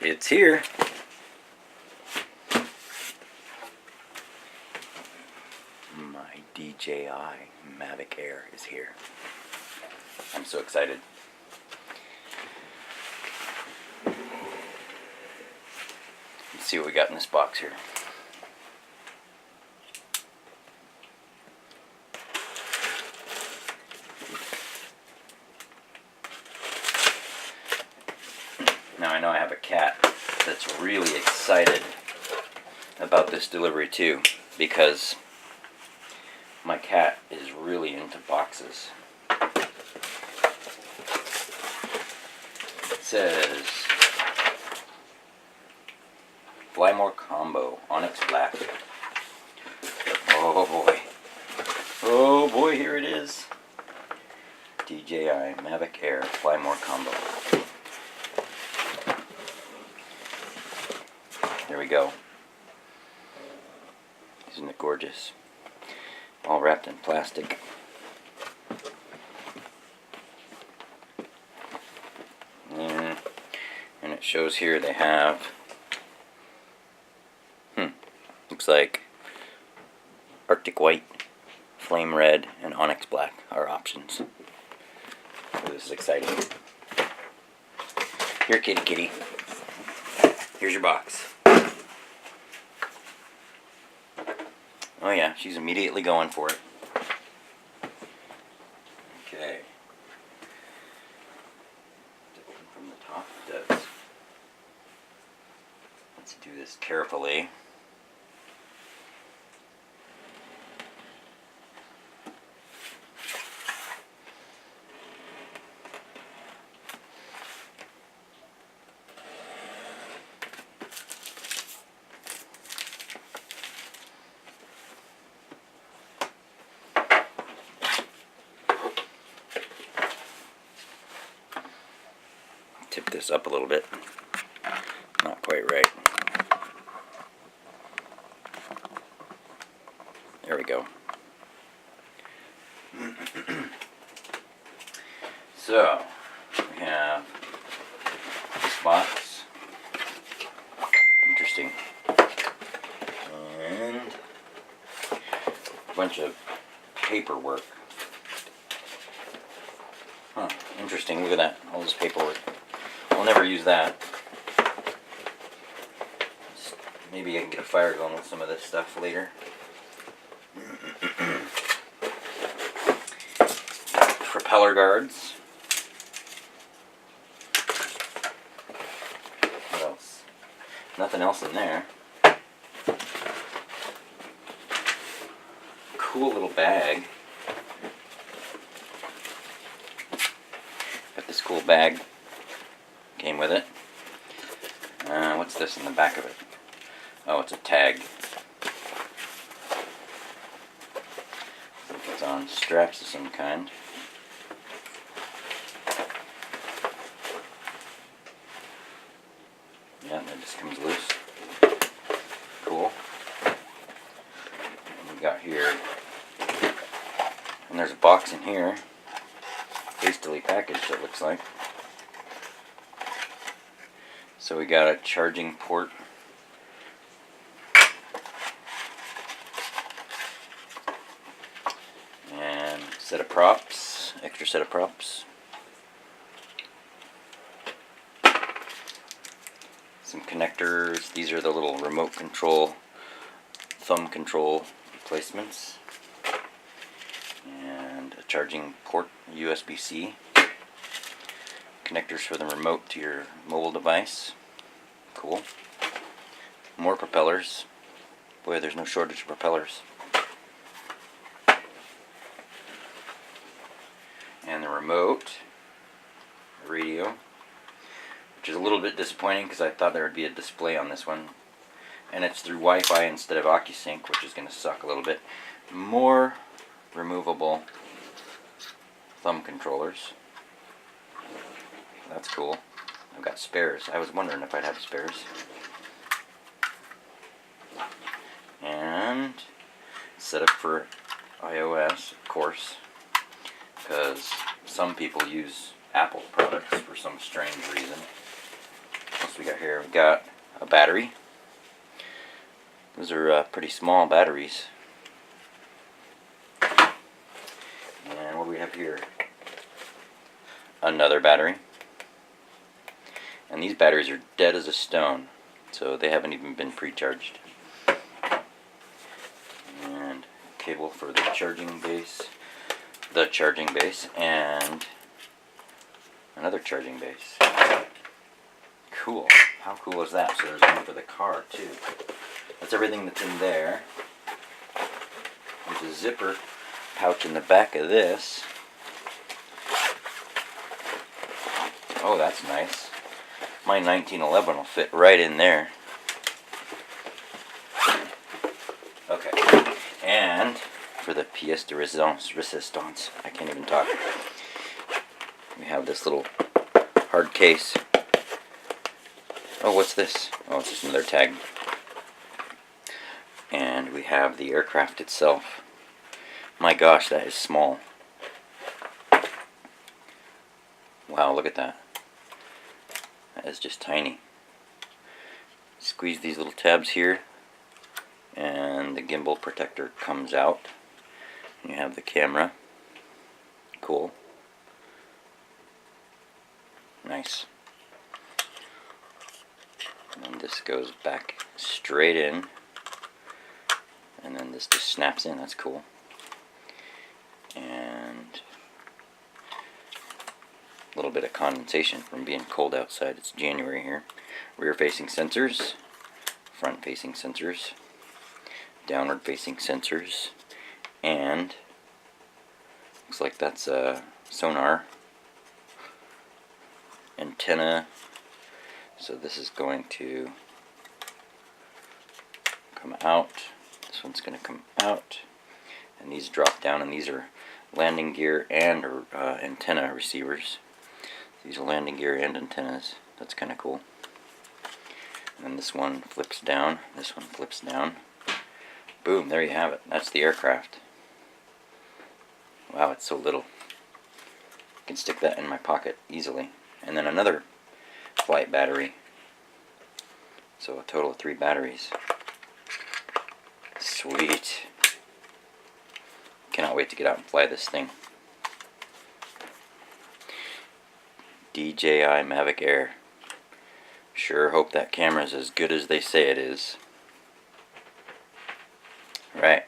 It's here. My DJI Mavic Air is here. I'm so excited. Let's see what we got in this box here. Now I know I have a cat that's really excited about this delivery too, because my cat is really into boxes. It says Fly More Combo, Onyx Black. Oh boy. Oh boy, here it is. DJI Mavic Air Fly More Combo. There we go. Isn't it gorgeous? All wrapped in plastic. And it shows here they have, looks like Arctic White, Flame Red, and Onyx Black are options. Oh, this is exciting. Here, kitty kitty. Here's your box. Oh yeah, she's immediately going for it. Okay. Open from the top, it does. Let's do this carefully. Tip this up a little bit. Not quite right. There we go. So, we have this box. Interesting. And a bunch of paperwork. Huh, interesting. Look at that. All this paperwork. I'll never use that. Maybe I can get a fire going with some of this stuff later. Propeller guards. What else? Nothing else in there. Cool little bag. Got this cool bag. Came with it. What's this in the back of it? Oh, it's a tag. I think it's on straps of some kind. Yeah, that just comes loose. Cool. And we got here, and there's a box in here, hastily packaged it looks like. So we got a charging port. And set of props, extra set of props. Some connectors. These are the little remote control, thumb control replacements. And a charging port, USB-C. Connectors for the remote to your mobile device. Cool. More propellers. Boy, there's no shortage of propellers. And the remote, the radio, which is a little bit disappointing because I thought there would be a display on this one. And it's through Wi-Fi instead of OcuSync, which is going to suck a little bit. More removable thumb controllers. That's cool. I've got spares. I was wondering if I'd have spares. And set up for iOS, of course, because some people use Apple products for some strange reason. else we got here? We got a battery. Those are pretty small batteries. And what do we have here? Another battery. And these batteries are dead as a stone, so they haven't even been pre-charged. And cable for the charging base, and another charging base. Cool. How cool is that? So there's one for the car too. That's everything that's in there. There's a zipper pouch in the back of this. Oh, that's nice. My 1911 will fit right in there. Okay. And for the pièce de résistance, I can't even talk. We have this little hard case. Oh, what's this? Oh, it's just another tag. And we have the aircraft itself. My gosh, that is small. Wow, look at that. That is just tiny. Squeeze these little tabs here, and the gimbal protector comes out. You have the camera. Cool. Nice. And this goes back straight in, and then this just snaps in. That's cool. And a little bit of condensation from being cold outside. It's January here. Rear facing sensors, front facing sensors, downward facing sensors, and looks like that's a sonar antenna. So this is going to come out. This one's going to come out, and these drop down, and these are landing gear and antenna receivers. These are landing gear and antennas. That's kind of cool. And then this one flips down. This one flips down. Boom, there you have it. That's the aircraft. Wow, it's so little. I can stick that in my pocket easily. And then another flight battery. So a total of 3 batteries. Sweet. Cannot wait to get out and fly this thing. DJI Mavic Air. Sure hope that camera's as good as they say it is. Right.